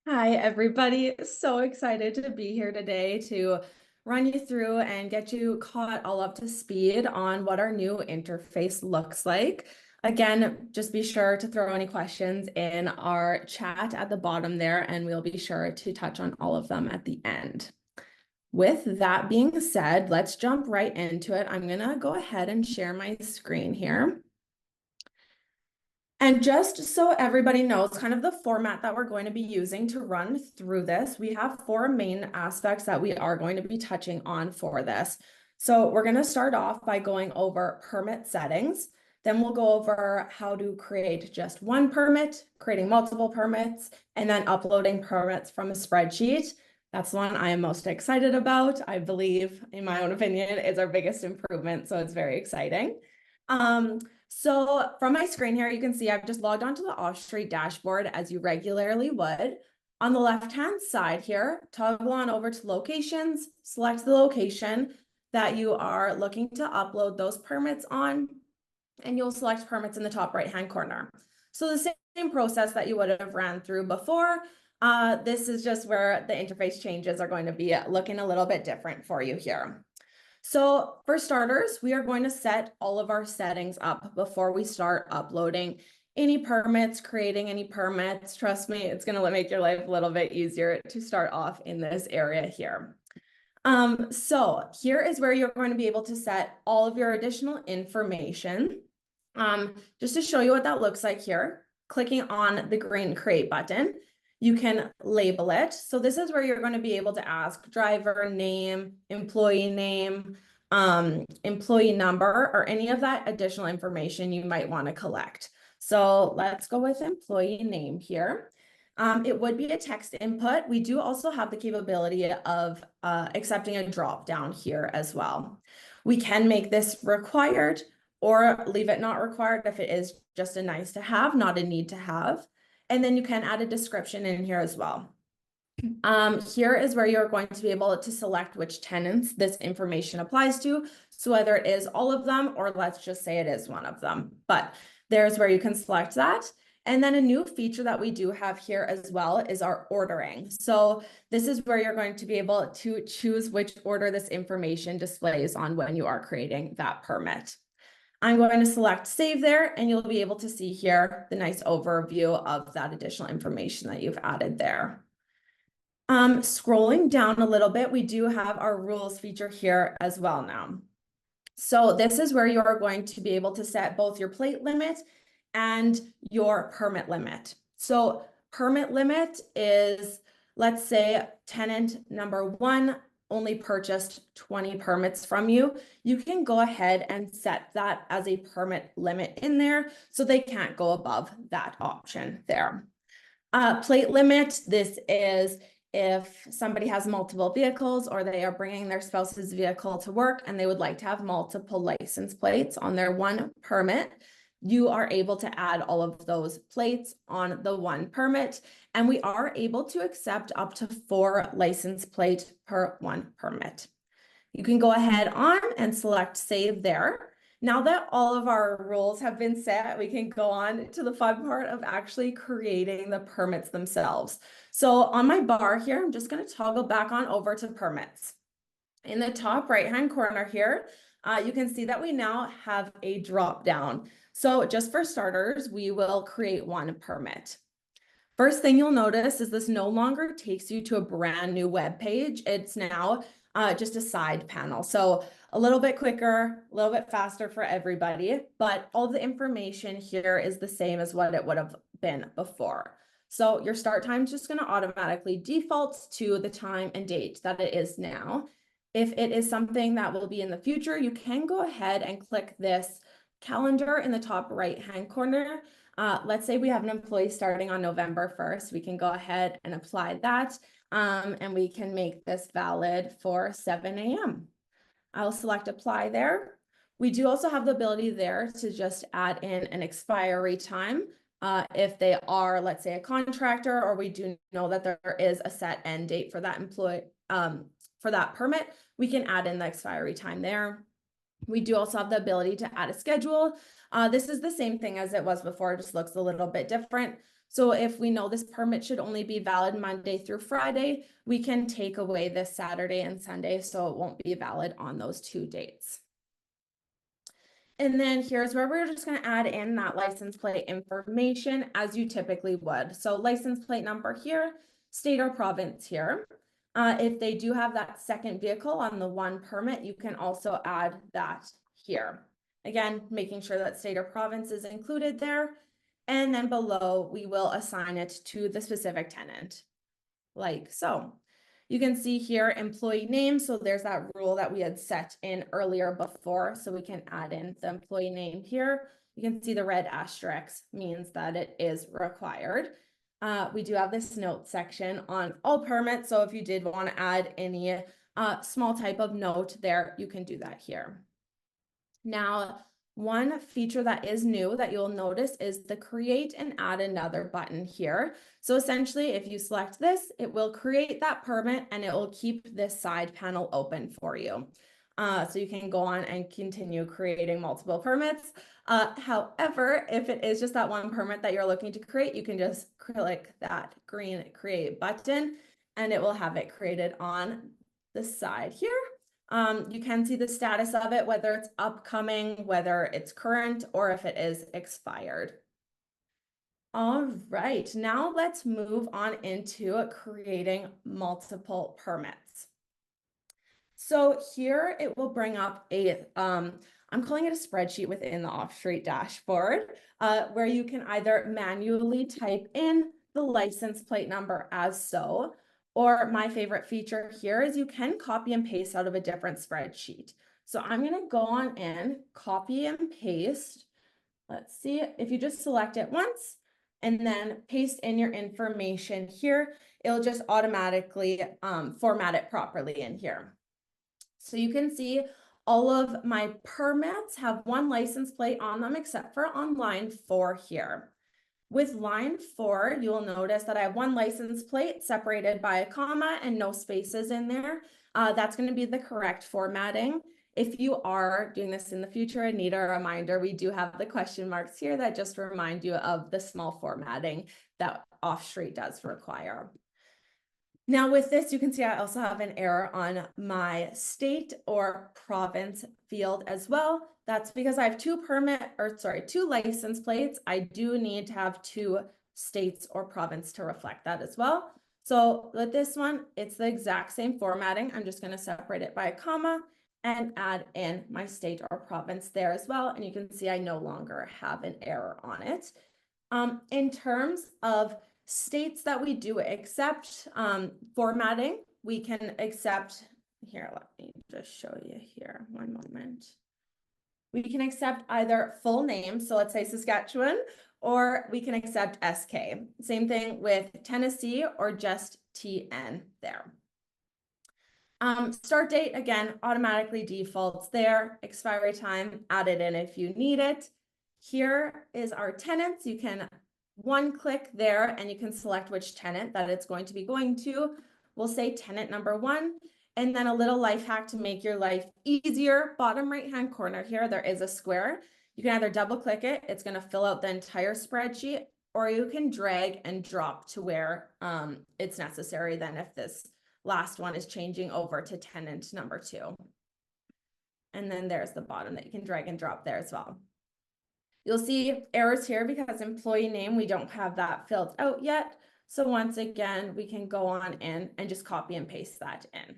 Hi, everybody. So excited to be here today to run you through and get you caught all up to speed on what our new interface looks like. Again, just be sure to throw any questions in our chat at the bottom there, and we'll be sure to touch on all of them at the end. With that being said, let's jump right into it. I'm going to go ahead and share my screen here. And just so everybody knows kind of the format that we're going to be using to run through this, we have four main aspects that we are going to be touching on for this. So we're going to start off by going over permit settings. Then we'll go over how to create just one permit, creating multiple permits, and then uploading permits from a spreadsheet. That's the one I am most excited about. I believe, in my own opinion, is our biggest improvement. So it's very exciting. So from my screen here, you can see I've just logged onto the Offstreet dashboard as you regularly would. On the left-hand side here, toggle on over to locations, select the location that you are looking to upload those permits on, and you'll select permits in the top right-hand corner. So the same process that you would have ran through before. This is just where the interface changes are going to be looking a little bit different for you here. So for starters, we are going to set all of our settings up before we start uploading any permits, creating any permits. Trust me, it's going to make your life a little bit easier to start off in this area here. So here is where you're going to be able to set all of your additional information. Just to show you what that looks like here, clicking on the green create button, you can label it. So this is where you're going to be able to ask driver name, employee number, or any of that additional information you might want to collect. So let's go with employee name here. It would be a text input. We do also have the capability of accepting a drop down here as well. We can make this required or leave it not required if it is just a nice to have, not a need to have. And then you can add a description in here as well. Here is where you're going to be able to select which tenants this information applies to. So whether it is all of them, or let's just say it is one of them, but there's where you can select that. And then a new feature that we do have here as well is our ordering. So this is where you're going to be able to choose which order this information displays on when you are creating that permit. I'm going to select save there, and you'll be able to see here the nice overview of that additional information that you've added there. Scrolling down a little bit, we do have our rules feature here as well now. So this is where you're going to be able to set both your plate limit and your permit limit. So permit limit is, let's say tenant number one only purchased 20 permits from you. You can go ahead and set that as a permit limit in there, so they can't go above that option there. Plate limit, this is if somebody has multiple vehicles or they are bringing their spouse's vehicle to work and they would like to have multiple license plates on their one permit, you are able to add all of those plates on the one permit, and we are able to accept up to 4 license plates per one permit. You can go ahead on and select save there. Now that all of our rules have been set, we can go on to the fun part of actually creating the permits themselves. So on my bar here, I'm just going to toggle back on over to permits. In the top right-hand corner here, you can see that we now have a drop down. So just for starters, we will create one permit. First thing you'll notice is this no longer takes you to a brand new web page. It's now just a side panel. So a little bit quicker, a little bit faster for everybody, but all the information here is the same as what it would have been before. So your start time is just going to automatically default to the time and date that it is now. If it is something that will be in the future, you can go ahead and click this calendar in the top right-hand corner. Let's say we have an employee starting on November 1st. We can go ahead and apply that, and we can make this valid for 7 a.m. I'll select apply there. We do also have the ability there to just add in an expiry time. If they are, let's say, a contractor, or we do know that there is a set end date for that employee, for that permit, we can add in the expiry time there. We do also have the ability to add a schedule. This is the same thing as it was before, it just looks a little bit different. So if we know this permit should only be valid Monday through Friday, we can take away this Saturday and Sunday, so it won't be valid on those 2 dates. And then here's where we're just going to add in that license plate information as you typically would. So license plate number here, state or province here. If they do have that second vehicle on the one permit, you can also add that here. Again, making sure that state or province is included there. And then below, we will assign it to the specific tenant, like so. You can see here employee name. So there's that rule that we had set in earlier before. So we can add in the employee name here. You can see the red asterisk means that it is required. We do have this note section on all permits. So if you did want to add any small type of note there, you can do that here. Now, one feature that is new that you'll notice is the create and add another button here. So essentially, if you select this, it will create that permit and it will keep this side panel open for you. So you can go on and continue creating multiple permits. However, if it is just that one permit that you're looking to create, you can just click that green create button and it will have it created on the side here. You can see the status of it, whether it's upcoming, whether it's current, or if it is expired. All right, now let's move on into creating multiple permits. So here it will bring up a, I'm calling it a spreadsheet within the Offstreet dashboard, where you can either manually type in the license plate number as so, or my favorite feature here is you can copy and paste out of a different spreadsheet. So I'm going to go on in, copy and paste. Let's see if you just select it once and then paste in your information here, it'll just automatically format it properly in here. So you can see all of my permits have one license plate on them except for on line 4 here. With line 4, you will notice that I have one license plate separated by a comma and no spaces in there. That's going to be the correct formatting. If you are doing this in the future and need a reminder, we do have the question marks here that just remind you of the small formatting that Offstreet does require. Now with this, you can see I also have an error on my state or province field as well. That's because I have two license plates. I do need to have 2 states or province to reflect that as well. So with this one, it's the exact same formatting. I'm just going to separate it by a comma and add in my state or province there as well. And you can see I no longer have an error on it. In terms of states that we do accept formatting, we can accept, here, let me just show you here, one moment. We can accept either full name, so let's say Saskatchewan, or we can accept SK. Same thing with Tennessee or just TN there. Start date, again, automatically defaults there. Expiry time, add it in if you need it. Here is our tenants. You can one click there and you can select which tenant that it's going to be going to. We'll say tenant number 1, and then a little life hack to make your life easier. Bottom right hand corner here, there is a square. You can either double click it, it's going to fill out the entire spreadsheet, or you can drag and drop to where it's necessary then if this last one is changing over to tenant number 2. And then there's the bottom that you can drag and drop there as well. You'll see errors here because employee name, we don't have that filled out yet. So once again, we can go on in and just copy and paste that in.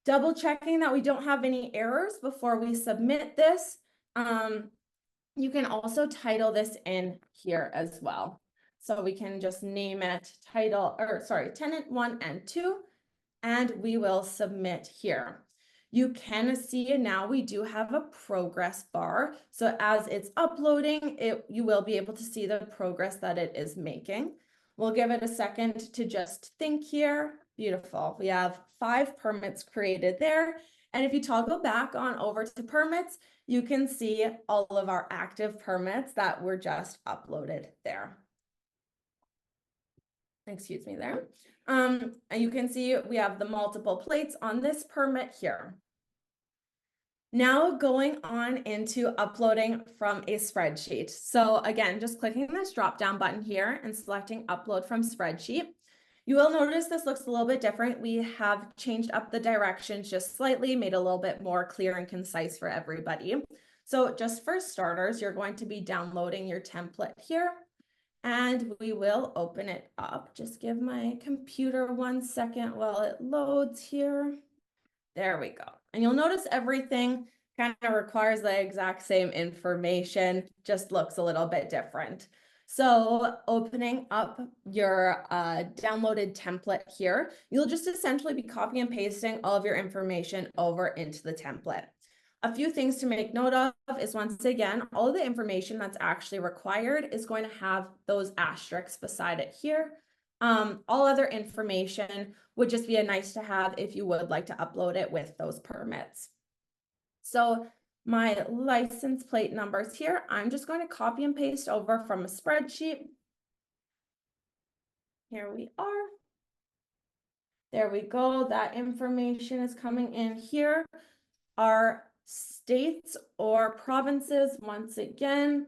Double checking that we don't have any errors before we submit this. You can also title this in here as well. So we can just name it tenant 1 and 2, and we will submit here. You can see now we do have a progress bar. So as it's uploading, you will be able to see the progress that it is making. We'll give it a second to just think here. Beautiful. We have 5 permits created there. And if you toggle back on over to permits, you can see all of our active permits that were just uploaded there. Excuse me there. And you can see we have the multiple plates on this permit here. Now going on into uploading from a spreadsheet. So again, just clicking this drop down button here and selecting upload from spreadsheet. You will notice this looks a little bit different. We have changed up the directions just slightly, made it a little bit more clear and concise for everybody. So just for starters, you're going to be downloading your template here and we will open it up. Just give my computer 1 second while it loads here. There we go. And you'll notice everything kind of requires the exact same information, just looks a little bit different. So opening up your downloaded template here, you'll just essentially be copying and pasting all of your information over into the template. A few things to make note of is, once again, all of the information that's actually required is going to have those asterisks beside it here. All other information would just be a nice to have if you would like to upload it with those permits. So my license plate numbers here, I'm just going to copy and paste over from a spreadsheet. Here we are. There we go. That information is coming in here. Our states or provinces, once again,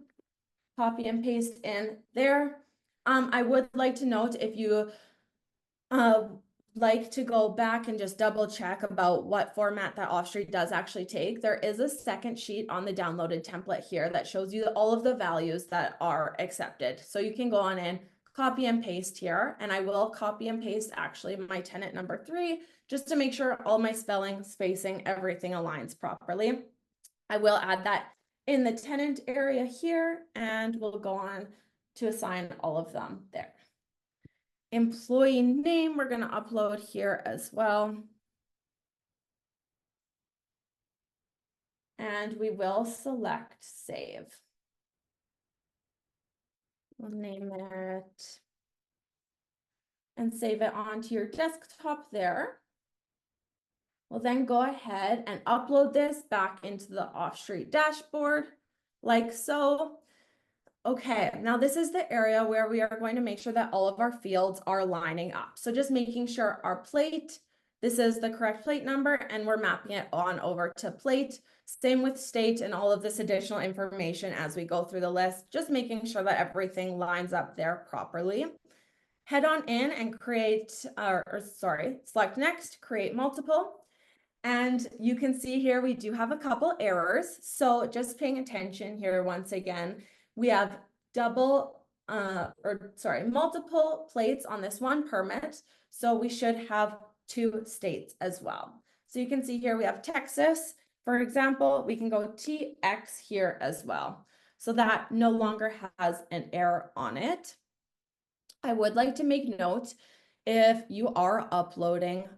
copy and paste in there. I would like to note, if you like to go back and just double check about what format that Offstreet does actually take, there is a second sheet on the downloaded template here that shows you all of the values that are accepted. So you can go on and copy and paste here, and I will copy and paste actually my tenant number 3, just to make sure all my spelling, spacing, everything aligns properly. I will add that in the tenant area here, and we'll go on to assign all of them there. Employee name, we're going to upload here as well. And we will select save. We'll name it and save it onto your desktop there. We'll then go ahead and upload this back into the Offstreet dashboard, like so. Okay, now this is the area where we are going to make sure that all of our fields are lining up. So just making sure our plate, this is the correct plate number, and we're mapping it on over to plate. Same with state and all of this additional information as we go through the list, just making sure that everything lines up there properly. Head on in and create, select next, create multiple. And you can see here we do have a couple errors. So just paying attention here once again, we have multiple plates on this one permit. So we should have 2 states as well. So you can see here we have Texas, for example. We can go TX here as well. So that no longer has an error on it. I would like to make note, if you are uploading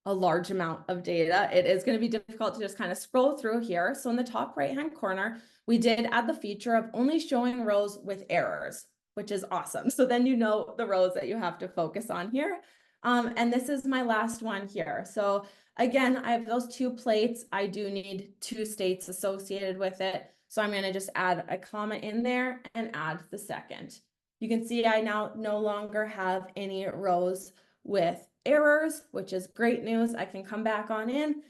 a large amount of data, it is going to be difficult to just kind of scroll through here. So in the top right-hand corner, we did add the feature of only showing rows with errors, which is awesome. So then you know the rows that you have to focus on here. And this is my last one here. So again, I have those 2 plates. I do need 2 states associated with it. So I'm going to just add a comma in there and add the second. You can see I now no longer have any rows with errors, which is great news. I can come back on in,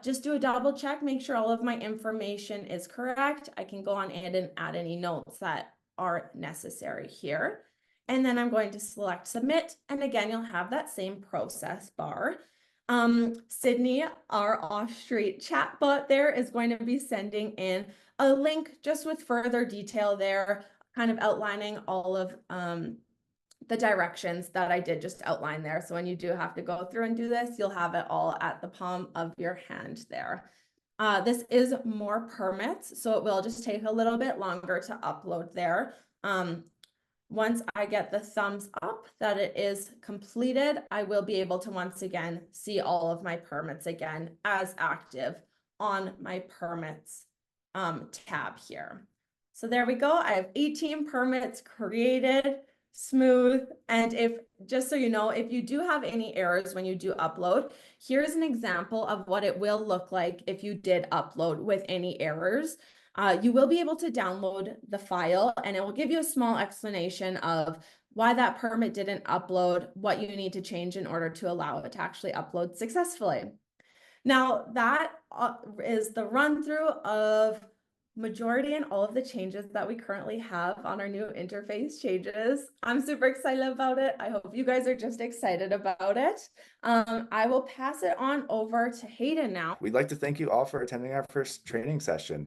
just do a double check, make sure all of my information is correct. I can go on in and add any notes that are necessary here. And then I'm going to select submit. And again, you'll have that same process bar. Sydney, our Offstreet chatbot there, is going to be sending in a link just with further detail there, kind of outlining all of the directions that I did just outline there. So when you do have to go through and do this, you'll have it all at the palm of your hand there. This is more permits, so it will just take a little bit longer to upload there. Once I get the thumbs up that it is completed, I will be able to once again see all of my permits again as active on my permits tab here. So there we go. I have 18 permits created. Smooth. And if, just so you know, if you do have any errors when you do upload, here's an example of what it will look like if you did upload with any errors. You will be able to download the file, and it will give you a small explanation of why that permit didn't upload, what you need to change in order to allow it to actually upload successfully. Now that is the run through of majority and all of the changes that we currently have on our new interface changes. I'm super excited about it. I hope you guys are just excited about it. I will pass it on over to Hayden now. We'd like to thank you all for attending our first training session.